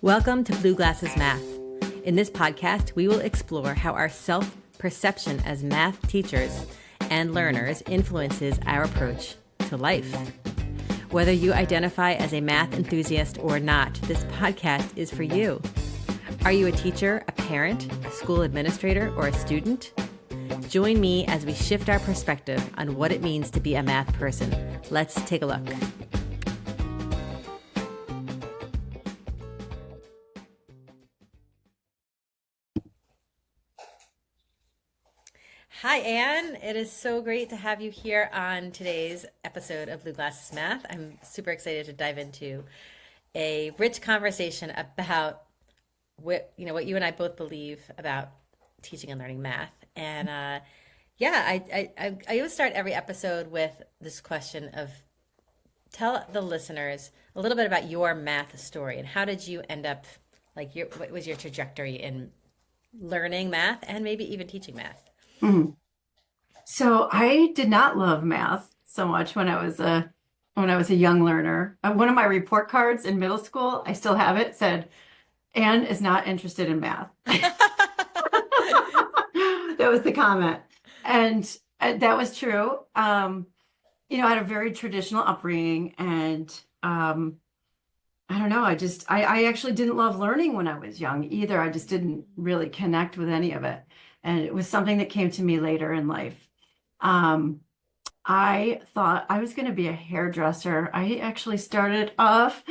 Welcome to Blue Glasses Math. In this podcast, we will explore how our self-perception as math teachers and learners influences our approach to life. Whether you identify as a math enthusiast or not, this podcast is for you. Are you a teacher, a parent, a school administrator, or a student? Join me as we shift our perspective on what it means to be a math person. Let's take a look. Hi, Anne. It is so great to have you here on today's episode of Blue Glasses Math. I'm super excited to dive into a rich conversation about what you and I both believe about teaching and learning math. And I always start every episode with this question of tell the listeners a little bit about your math story and how did you end up, what was your trajectory in learning math and maybe even teaching math? Mm. So I did not love math so much when I was a young learner. One of my report cards in middle school, I still have it, said, Anne is not interested in math. That was the comment. And that was true. I had a very traditional upbringing and I don't know, I actually didn't love learning when I was young either. I just didn't really connect with any of it. And it was something that came to me later in life. I thought I was going to be a hairdresser. I actually started off,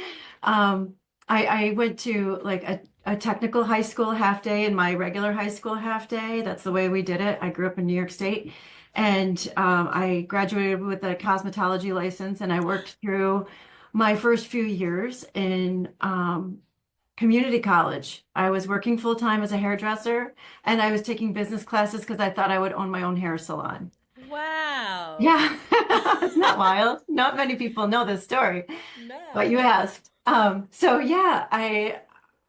I went to like a technical high school half day and my regular high school half day. That's the way we did it. I grew up in New York State and I graduated with a cosmetology license and I worked through my first few years in community college. I was working full time as a hairdresser and I was taking business classes because I thought I would own my own hair salon. Wow. Yeah, isn't that wild? Not many people know this story, but you No. asked. I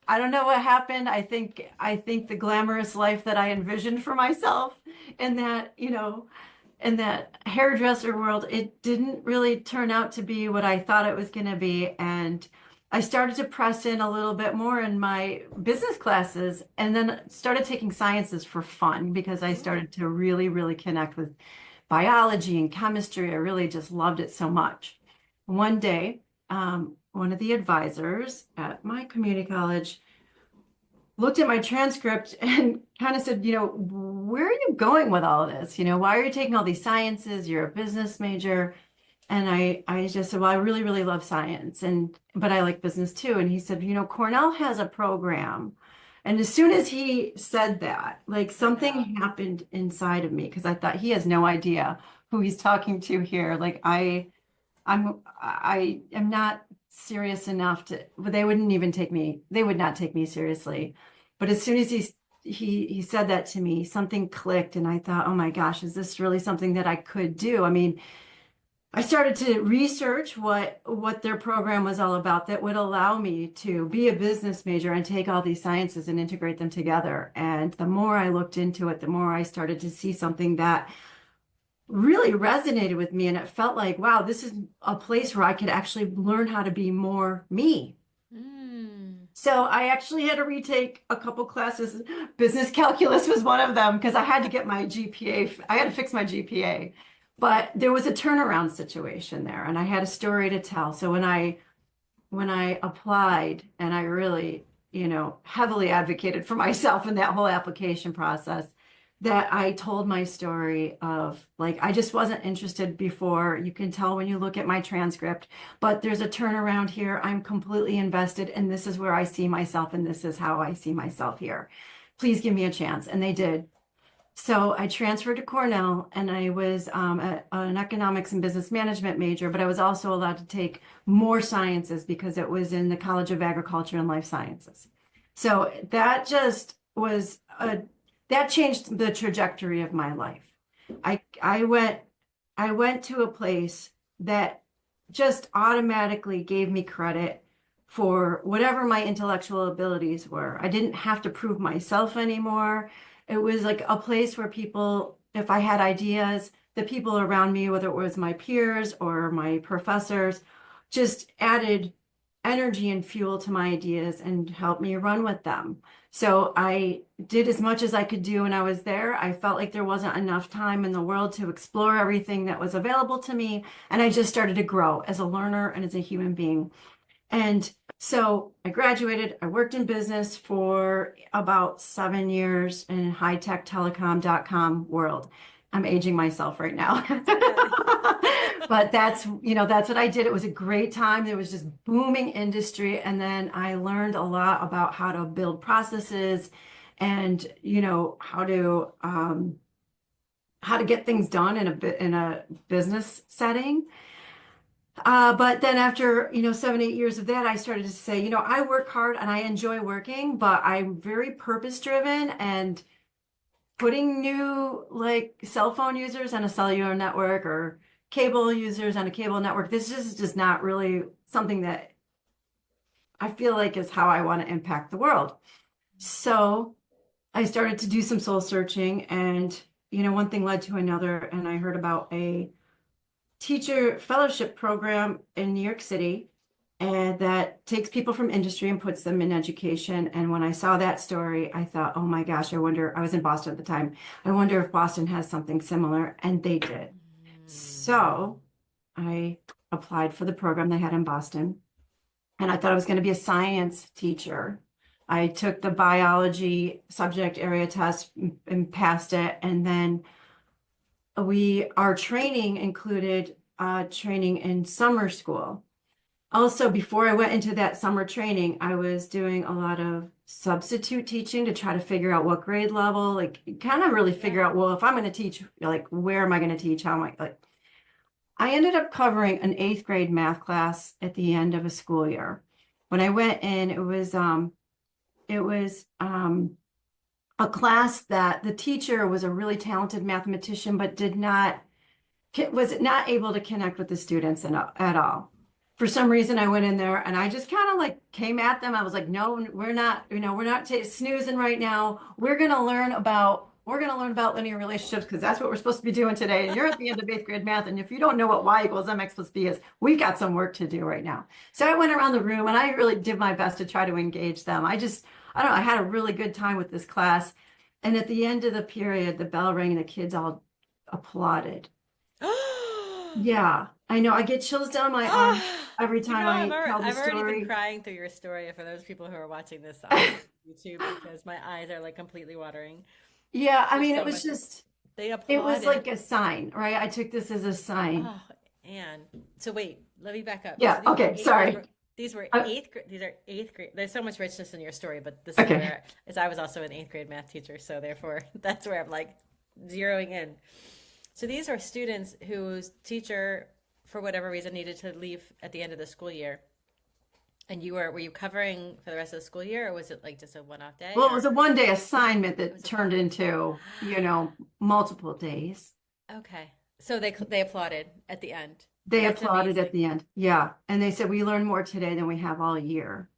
don't know what happened. I think the glamorous life that I envisioned for myself in that, in that hairdresser world, it didn't really turn out to be what I thought it was going to be. And I started to press in a little bit more in my business classes and then started taking sciences for fun because I started to really, really connect with biology and chemistry. I really just loved it so much. One day, one of the advisors at my community college looked at my transcript and kind of said, where are you going with all this? Why are you taking all these sciences? You're a business major. And I just said, well, I really, really love science, but I like business too. And he said, Cornell has a program. And as soon as he said that, like something happened inside of me because I thought he has no idea who he's talking to here. Like I am not serious enough they wouldn't even they would not take me seriously. But as soon as he said that to me, something clicked and I thought, oh my gosh, is this really something that I could do? I mean, I started to research what their program was all about that would allow me to be a business major and take all these sciences and integrate them together. And the more I looked into it, the more I started to see something that really resonated with me. And it felt like, wow, this is a place where I could actually learn how to be more me. So I actually had to retake a couple classes. Business calculus was one of them because I had to get my GPA. I had to fix my GPA. But there was a turnaround situation there and I had a story to tell. So when I applied and I really, heavily advocated for myself in that whole application process, that I told my story of I just wasn't interested before. You can tell when you look at my transcript, but there's a turnaround here. I'm completely invested and this is where I see myself and this is how I see myself here. Please give me a chance. And they did. So I transferred to Cornell and I was an economics and business management major, but I was also allowed to take more sciences because it was in the College of Agriculture and Life Sciences. So that just was that changed the trajectory of my life. I went to a place that just automatically gave me credit for whatever my intellectual abilities were. I didn't have to prove myself anymore. It was like a place where people, if I had ideas, the people around me, whether it was my peers or my professors, just added energy and fuel to my ideas and helped me run with them. So I did as much as I could do when I was there. I felt like there wasn't enough time in the world to explore everything that was available to me. And I just started to grow as a learner and as a human being. And so I graduated. I worked in business for about 7 years in high-tech telecom.com world. I'm aging myself right now. But that's what I did. It was a great time. There was just booming industry. And then I learned a lot about how to build processes and, how to get things done in a business setting. But then after, 7, 8 years of that, I started to say, I work hard and I enjoy working, but I'm very purpose driven, and putting new like cell phone users on a cellular network or cable users on a cable network, this is just not really something that I feel like is how I want to impact the world. So I started to do some soul searching, and, one thing led to another, and I heard about a teacher fellowship program in New York City, and that takes people from industry and puts them in education. And when I saw that story, I thought, oh my gosh, I was in Boston at the time. I wonder if Boston has something similar. And they did. So I applied for the program they had in Boston, and I thought I was going to be a science teacher. I took the biology subject area test and passed it. And then our training included training in summer school. Also, before I went into that summer training, I was doing a lot of substitute teaching to try to figure out what grade level, like kind of really figure out, well, if I'm going to teach, like, where am I going to teach? How am I like? I ended up covering an 8th grade math class at the end of a school year. When I went in, it was a class that the teacher was a really talented mathematician, but was not able to connect with the students at all. For some reason, I went in there and I just kind of like came at them. I was like, no, we're not snoozing right now. We're going to learn about linear relationships, because that's what we're supposed to be doing today. And you're at the end of 8th grade math. And if you don't know what y equals mx plus b is, we've got some work to do right now. So I went around the room and I really did my best to try to engage them. I don't know, I had a really good time with this class. And at the end of the period, the bell rang and the kids all applauded. Yeah, I know. I get chills down my arm every time I tell the I've already been story. crying through your story for those people who are watching this on YouTube, because my eyes are like completely watering. Yeah, I There's mean, so much. They it was applauded. like a sign, right? I took this as a sign. Oh, and so wait, let me back up. So Yeah, okay, sorry. these were Uh, eighth grade. These are 8th grade. There's so much richness in your story, but this is okay. where, as I was also an 8th grade math teacher, so therefore that's where I'm like zeroing in. So these are students whose teacher, for whatever reason, needed to leave at the end of the school year. And were you covering for the rest of the school year, or was it like just a one-off day, Well, it or was a 1 day assignment it that was a turned into, multiple days. okay. So they applauded at the end. They That's applauded at amazing. the end. Yeah. And they said, we learned more today than we have all year.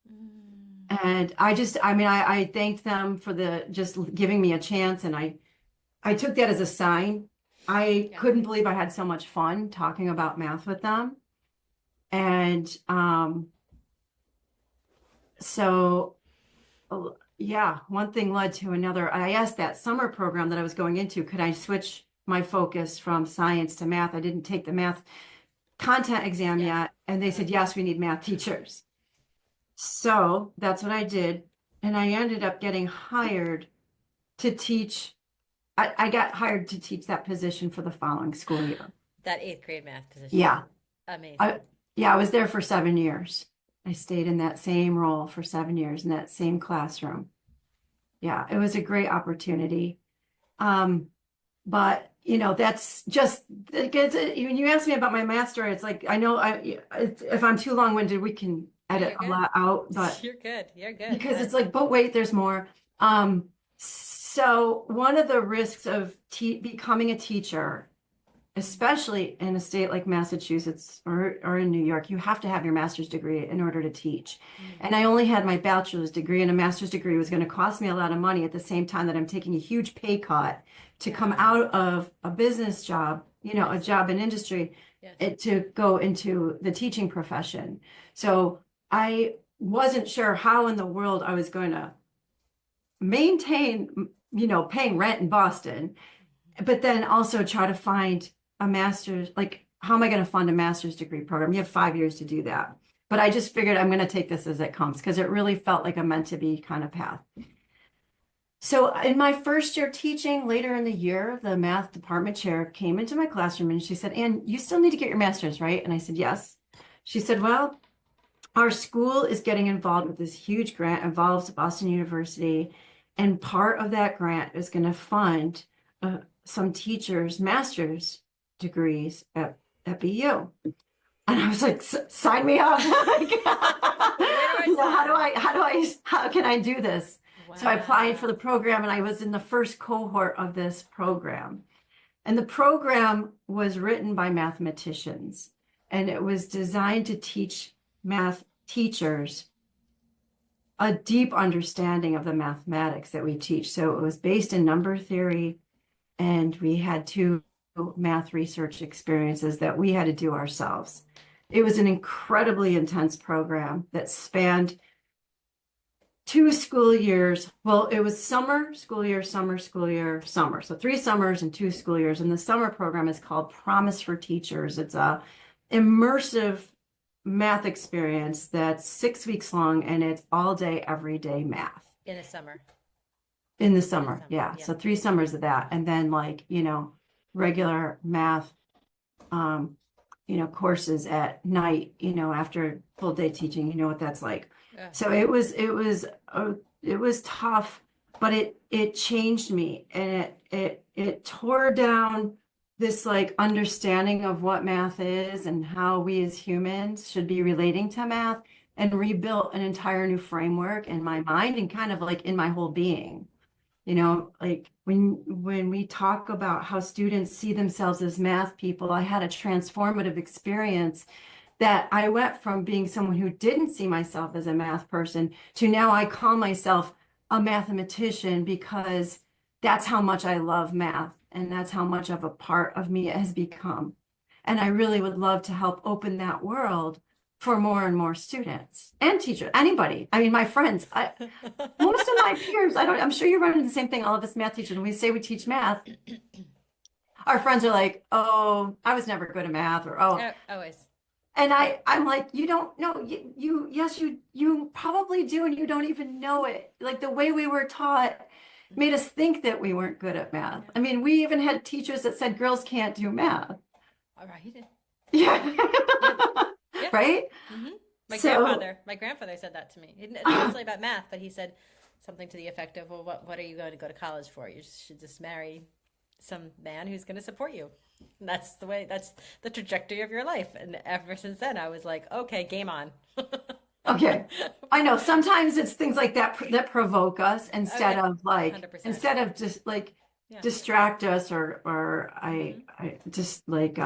Mm, And I thanked them for just giving me a chance. And I took that as a sign. I yeah. couldn't believe I had so much fun talking about math with them. And so, yeah, one thing led to another. I asked that summer program that I was going into, could I switch my focus from science to math? I didn't take the math content exam Yeah. yet. And they said, yes, we need math teachers. So that's what I did. And I ended up getting hired to teach. I got hired to teach that position for the following school year. That 8th grade math position. Yeah. Amazing. I, yeah, I was there for 7 years. I stayed in that same role for 7 years in that same classroom. Yeah, it was a great opportunity. Um, but that's just when you ask me about my math story, it's like I know if I'm too long-winded, we can No, edit you're a good. lot out, but You're good. You're good. because it's like, but wait, there's more. So one of the risks of becoming a teacher, especially in a state like Massachusetts or in New York, you have to have your master's degree in order to teach. Mm, And I only had my bachelor's degree, and a master's degree was going to cost me a lot of money at the same time that I'm taking a huge pay cut to come yeah. out of a business job, a Yes. job in industry, Yes. to go into the teaching profession. So I wasn't sure how in the world I was going to maintain, paying rent in Boston, but then also try to find a master's, like, how am I going to fund a master's degree program? You have 5 years to do that. But I just figured I'm going to take this as it comes because it really felt like a meant to be kind of path. So in my first year teaching, later in the year, the math department chair came into my classroom and she said, "Ann, you still need to get your master's, right?" And I said, "Yes." She said, "Well, our school is getting involved with this huge grant, involves Boston University, and part of that grant is going to fund some teachers' master's degrees at BU." And I was like, "Sign me up!" Like, Where do I sign? how can I do this? So I applied for Wow. the program, and I was in the first cohort of this program. And the program was written by mathematicians, and it was designed to teach math teachers a deep understanding of the mathematics that we teach. So it was based in number theory, and we had two math research experiences that we had to do ourselves. It was an incredibly intense program that spanned 2 school years. Well, it was summer, school year, summer, school year, summer. So 3 summers and 2 school years. And the summer program is called Promise for Teachers. It's a immersive math experience that's 6 weeks long, and it's all day, every day math In the summer. in the In the summer. summer. Yeah. Yeah. So 3 summers of that. And then, like, regular math, um, courses at night, after full day teaching, you know what that's like. Ugh. So it was tough, but it changed me, and it tore down this like understanding of what math is and how we as humans should be relating to math, and rebuilt an entire new framework in my mind and kind of like in my whole being. Like when we talk about how students see themselves as math people, I had a transformative experience that I went from being someone who didn't see myself as a math person to now I call myself a mathematician because that's how much I love math and that's how much of a part of me it has become. And I really would love to help open that world for more and more students and teachers, anybody. I mean, my friends, most of my peers, I'm sure you run into the same thing. All of us math teachers, when we say we teach math, our friends are like, "Oh, I was never good at math," or "Oh," Oh, always. and I'm like, "You don't know, yes, you probably do, and you don't even know it." Like the way we were taught made us think that we weren't good at I math. know. I mean, we even had teachers that said girls can't do math. All right. Yeah. Yeah. Yeah. Right? Hmm. My So, grandfather, my grandfather said that to me. He didn't, not necessarily about math, but he said something to the effect of, "Well, what are you going to go to college for? You should just marry some man who's going to support you." And that's the way. That's the trajectory of your life. And ever since then, I was like, "Okay, game on." okay. I know sometimes it's things like that that provoke us Oh yeah, instead 100%. of just like Yeah. distract us, or Hmm. I just like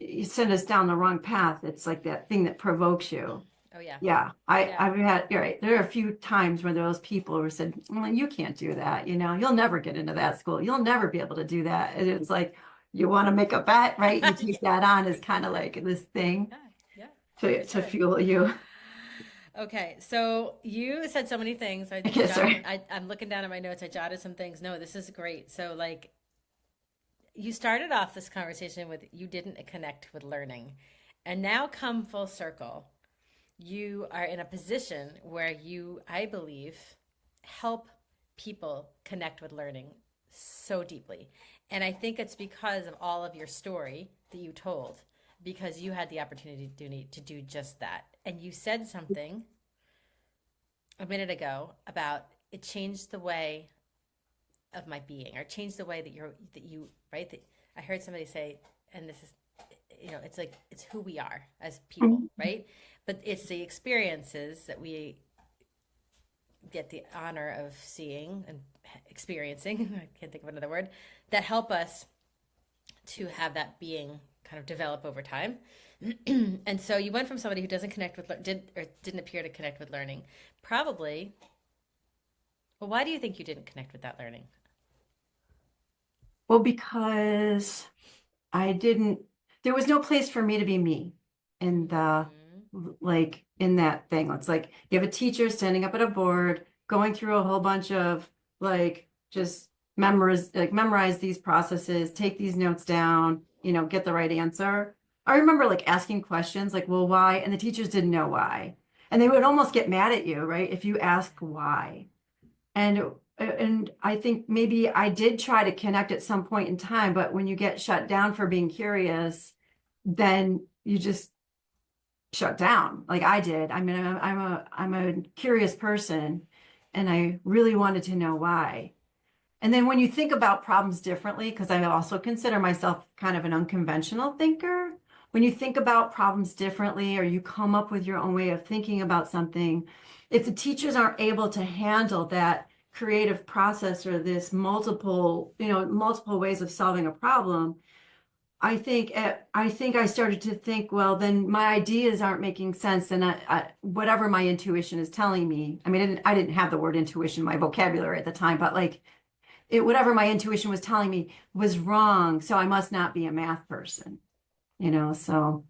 you send us down the wrong path. It's like that thing that provokes you. Oh yeah. Yeah, Yeah. I've had, you're right. There are a few times where those people who said, "Well, you can't do that. You'll never get into that school. You'll never be able to do that." And it's like, you want to make a bet, right? You Yeah. take that on as kind of like this thing Yeah. Yeah. to 100%. fuel you. Okay, so you said so many things. I I guess, jotted. right? I'm looking down at my notes. I jotted some things. No, this is great. So, like, you started off this conversation with you didn't connect with learning, and now come full circle. You are in a position where you, I believe, help people connect with learning so deeply. And I think it's because of all of your story that you told, because you had the opportunity to do just that. And you said something a minute ago about it changed the way of my being, or changed the way that you right that I heard somebody say, and this is, it's like it's who we are as people, Mhm. right? But it's the experiences that we get the honor of seeing and experiencing, I can't think of another word, that help us to have that being kind of develop over time. And so you went from somebody who doesn't connect with didn't appear to connect with learning, probably. Well, why do you think you didn't connect with that learning? Well, because I didn't, there was no place for me to be me in the Mm-hmm. like in that thing. It's like you have a teacher standing up at a board, going through a whole bunch of like just memorize these processes, take these notes down, get the right answer. I remember like asking questions like, well, why? And the teachers didn't know why. And they would almost get mad at you, right? If you ask why. And I think maybe I did try to connect at some point in time, but when you get shut down for being curious, then you just shut down like I did. I mean, I'm a curious person and I really wanted to know why. And then when you think about problems differently, because I also consider myself kind of an unconventional thinker, when you think about problems differently or you come up with your own way of thinking about something, if the teachers aren't able to handle that creative process or this multiple ways of solving a problem, I think I started to think, well, then my ideas aren't making sense, and whatever my intuition is telling me. I mean, I didn't have the word intuition in my vocabulary at the time, but like whatever my intuition was telling me was wrong, so I must not be a math person, So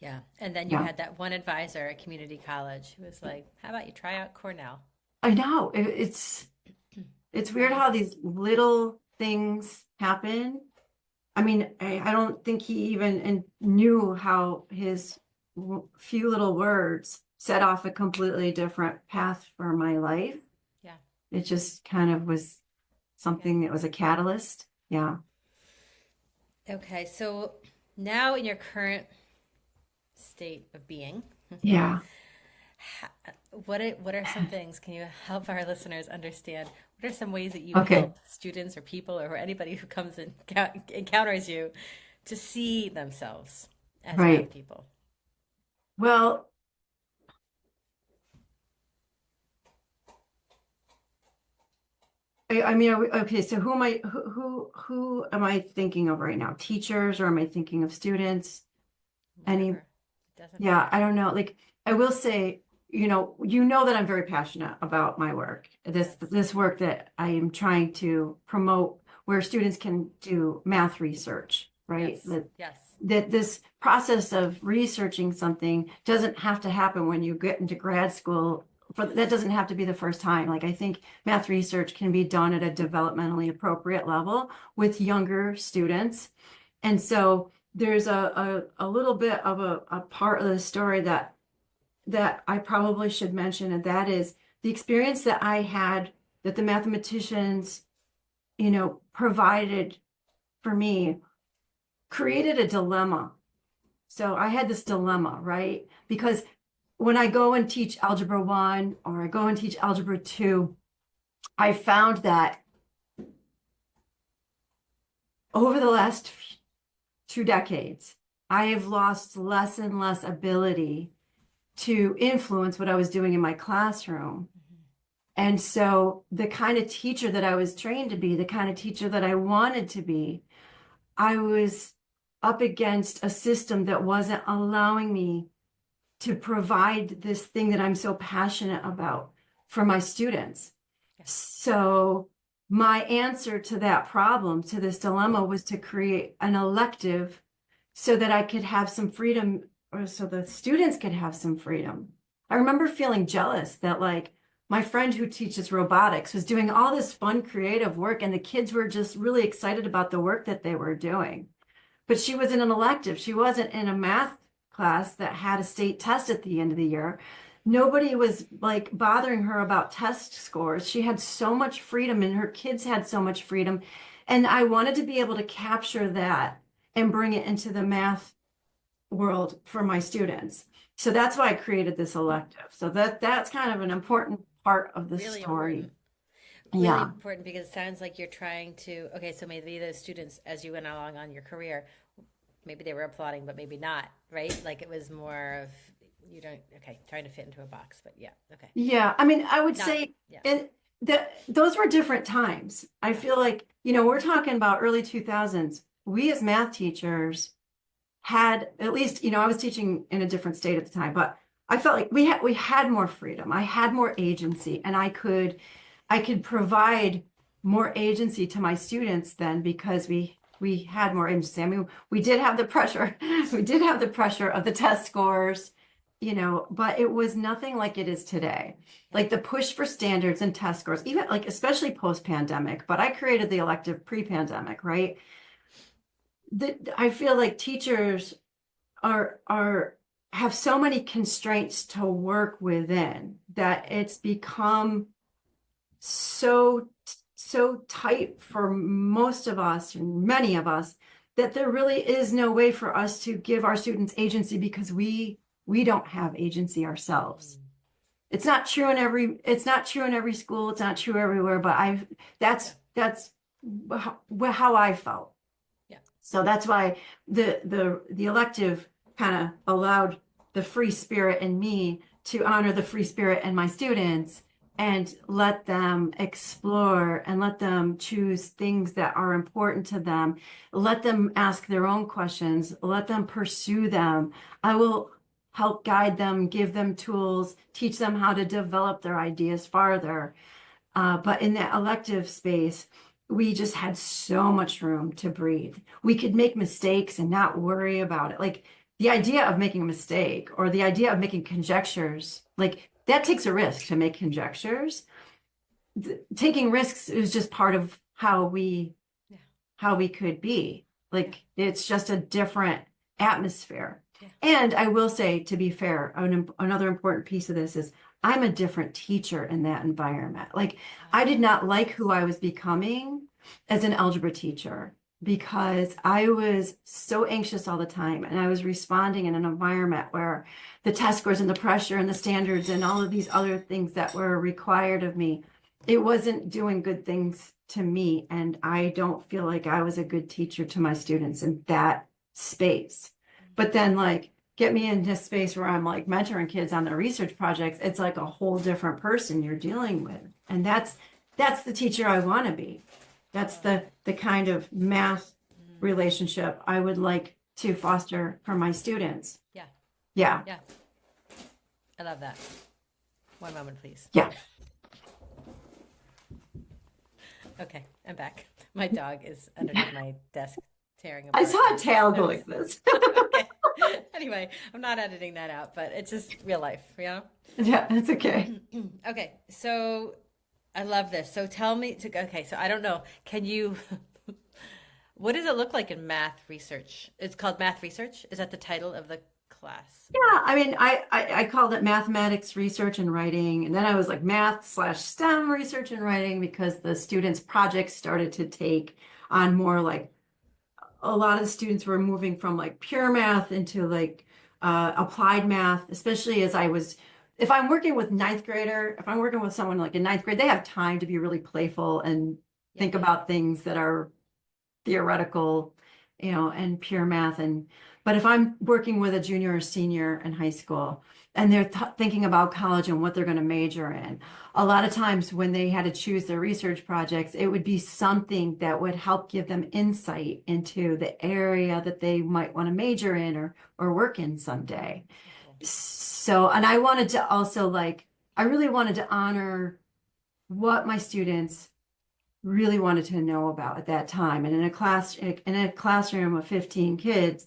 Yeah. And then you yeah, had that one advisor at community college who was like, how about you try out Cornell? I know it's weird how these little things happen. I mean, I don't think he even knew how his few little words set off a completely different path for my life. Yeah. It just kind of was Yeah. something that was a catalyst. Yeah. Okay. So now in your current state of being, Yeah. what are some things, can you help our listeners understand? What are some ways that you Okay. help students or people or anybody who comes and encounters you to see themselves as math Right. people? Well, I mean, okay, so who am I thinking of right now? Teachers or am I thinking of students? Whatever. Any, It doesn't yeah, matter. I don't know. Like I will say, you know that I'm very passionate about my work. This Yes. this work that I am trying to promote where students can do math research, right? Yes. That Yes. that this process of researching something doesn't have to happen when you get into grad school. That doesn't have to be the first time. Like I think math research can be done at a developmentally appropriate level with younger students. And so there's a little bit of a part of the story that I probably should mention, and that is the experience that I had that the mathematicians, provided for me created a dilemma. So I had this dilemma, right? Because when I go and teach Algebra 1 or I go and teach Algebra 2, I found that over the last 2 decades, I have lost less and less ability to influence what I was doing in my classroom. And so the kind of teacher that I was trained to be, the kind of teacher that I wanted to be, I was up against a system that wasn't allowing me to provide this thing that I'm so passionate about for my students. Yeah. So my answer to that problem, to this dilemma, was to create an elective so that I could have some freedom, or so the students could have some freedom. I remember feeling jealous that like my friend who teaches robotics was doing all this fun creative work and the kids were just really excited about the work that they were doing. But she was in an elective. She wasn't in a math class that had a state test at the end of the year. Nobody was like bothering her about test scores. She had so much freedom and her kids had so much freedom. And I wanted to be able to capture that and bring it into the math world for my students. So that's why I created this elective. So that's kind of an important part of the Really story. important. Really Yeah. important because it sounds like you're trying to, okay, so maybe those students, as you went along on your career, maybe they were applauding, but maybe not, right? Like it was more of, you don't, okay, trying to fit into a box, but yeah, okay. Yeah, I mean, I would Not, say yeah, and that those were different times. I feel yes, like, we're talking about early 2000s. We as math teachers had at least, I was teaching in a different state at the time, but I felt like we had more freedom. I had more agency and I could provide more agency to my students then because we we had more agency. I mean, we did have the pressure. We did have the pressure of the test scores, but it was nothing like it is today. Like the push for standards and test scores, even like especially post-pandemic, but I created the elective pre-pandemic, right? I feel like teachers are have so many constraints to work within that it's become so tight for most of us, many of us, that there really is no way for us to give our students agency because we don't have agency ourselves. It's not true in every school, it's not true everywhere, but that's how I felt. Yeah. So that's why the elective kind of allowed the free spirit in me to honor the free spirit in my students and let them explore and let them choose things that are important to them. Let them ask their own questions. Let them pursue them. I will help guide them, give them tools, teach them how to develop their ideas farther. But in that elective space, we just had so much room to breathe. We could make mistakes and not worry about it. Like the idea of making a mistake or the idea of making conjectures, like that takes a risk to make conjectures. Taking risks is just part of how we Yeah. how we could be. Like it's just a different atmosphere. Yeah. And I will say, to be fair, another important piece of this is I'm a different teacher in that environment. Like I did not like who I was becoming as an algebra teacher because I was so anxious all the time and I was responding in an environment where the test scores and the pressure and the standards and all of these other things that were required of me, it wasn't doing good things to me. And I don't feel like I was a good teacher to my students in that space. But then like get me into space where I'm like mentoring kids on their research projects, it's like a whole different person you're dealing with. And that's the teacher I want to be. That's the kind of math relationship I would like to foster for my students. Yeah. Yeah. Yeah. I love that. One moment, please. Yeah. Okay, I'm back. My dog is underneath my desk tearing I apart. saw a tail go like this. Okay. Anyway, I'm not editing that out, but it's just real life, you know? Yeah, that's okay. Okay, so I love this. So tell me, okay, so I don't know. Can you, what does it look like in math research? It's called math research? Is that the title of the class? Yeah, I mean, I called it mathematics research and writing, and then I was like math/STEM research and writing because the students' projects started to take on more like a lot of the students were moving from like pure math into like applied math, especially as if I'm working with ninth grader, if I'm working with someone like in ninth grade, they have time to be really playful and think about things that are theoretical, and pure math. But if I'm working with a junior or senior in high school and they're thinking about college and what they're going to major in, a lot of times when they had to choose their research projects, it would be something that would help give them insight into the area that they might want to major in or work in someday. So, and I wanted to also I really wanted to honor what my students really wanted to know about at that time. And in a classroom of 15 kids,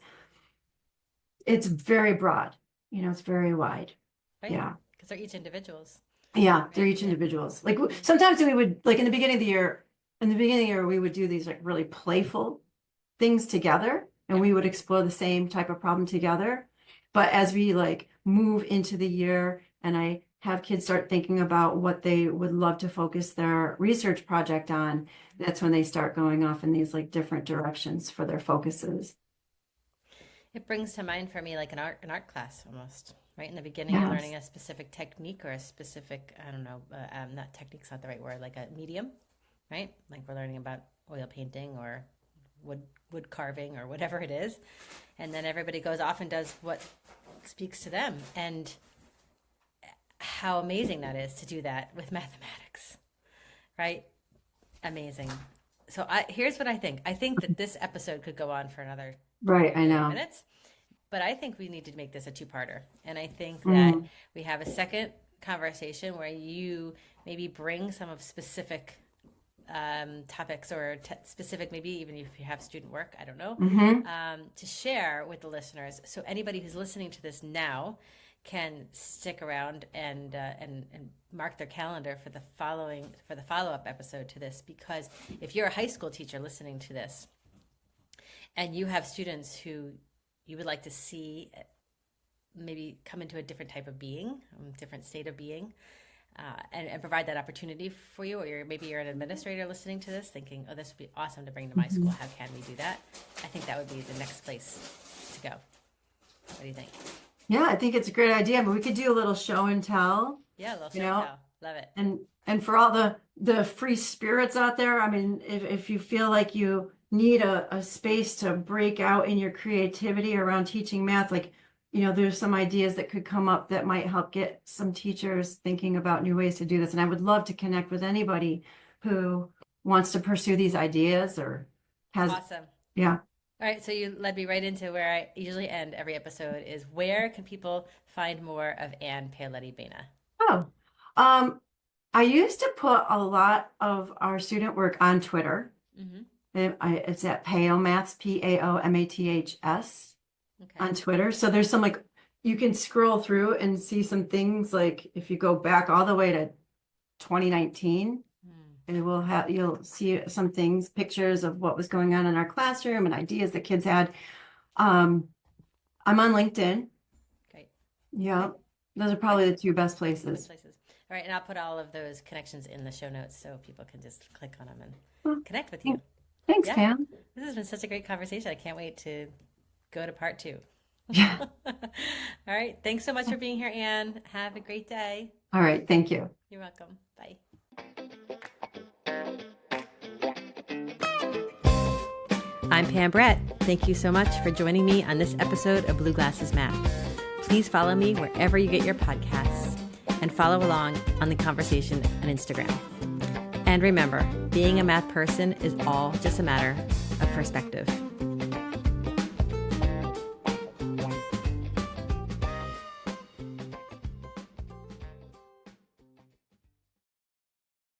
it's very broad, it's very wide. Right? Yeah. Because they're each individuals. Yeah, Right? they're each Yeah. individuals. Like sometimes we would like in the beginning of the year, we would do these like really playful things together and we would explore the same type of problem together. But as we like move into the year and I have kids start thinking about what they would love to focus their research project on, that's when they start going off in these like different directions for their focuses. It brings to mind for me like an art class almost. Right in the beginning, you're Yes. learning a specific technique or a specific, I don't know, not technique's not the right word, like a medium, right? Like we're learning about oil painting or wood carving or whatever it is. And then everybody goes off and does what speaks to them. And how amazing that is to do that with mathematics, right? Amazing. So here's what I think. I think that this episode could go on for another Right, I 30 know. minutes, but I think we need to make this a two-parter. And I think that Mm. we have a second conversation where you maybe bring some of specific topics or specific, maybe even if you have student work, I don't know, to share with the listeners. So anybody who's listening to this now can stick around and mark their calendar for the follow-up episode to this, because if you're a high school teacher listening to this and you have students who you would like to see maybe come into a different type of being, different state of being, and provide that opportunity for you, or maybe you're an administrator listening to this thinking, oh, this would be awesome to bring to my school. How can we do that? I think that would be the next place to go. What do you think? Yeah, I think it's a great idea, but we could do a little show and tell. Yeah, a little show and tell. Love it. And for all the free spirits out there, I mean, if you feel like you need a space to break out in your creativity around teaching math, like, there's some ideas that could come up that might help get some teachers thinking about new ways to do this. And I would love to connect with anybody who wants to pursue these ideas or has. Awesome. Yeah. All right. So you led me right into where I usually end every episode is, where can people find more of Anne Pelletti-Bena? I used to put a lot of our student work on Twitter. It's at Paomaths, Paomaths. Okay. On Twitter. So there's some, like, you can scroll through and see some things, like if you go back all the way to 2019, and you'll see some things, pictures of what was going on in our classroom and ideas that kids had. I'm on LinkedIn. Great. Yeah. Okay. Those are probably the two best places. All right. And I'll put all of those connections in the show notes so people can just click on them and connect with you. Thanks, Pam. This has been such a great conversation. I can't wait to go to part 2. Yeah. All right. Thanks so much for being here, Anne. Have a great day. All right. Thank you. You're welcome. Bye. I'm Pam Brett. Thank you so much for joining me on this episode of Blue Glasses Math. Please follow me wherever you get your podcasts and follow along on the conversation on Instagram. And remember, being a math person is all just a matter of perspective.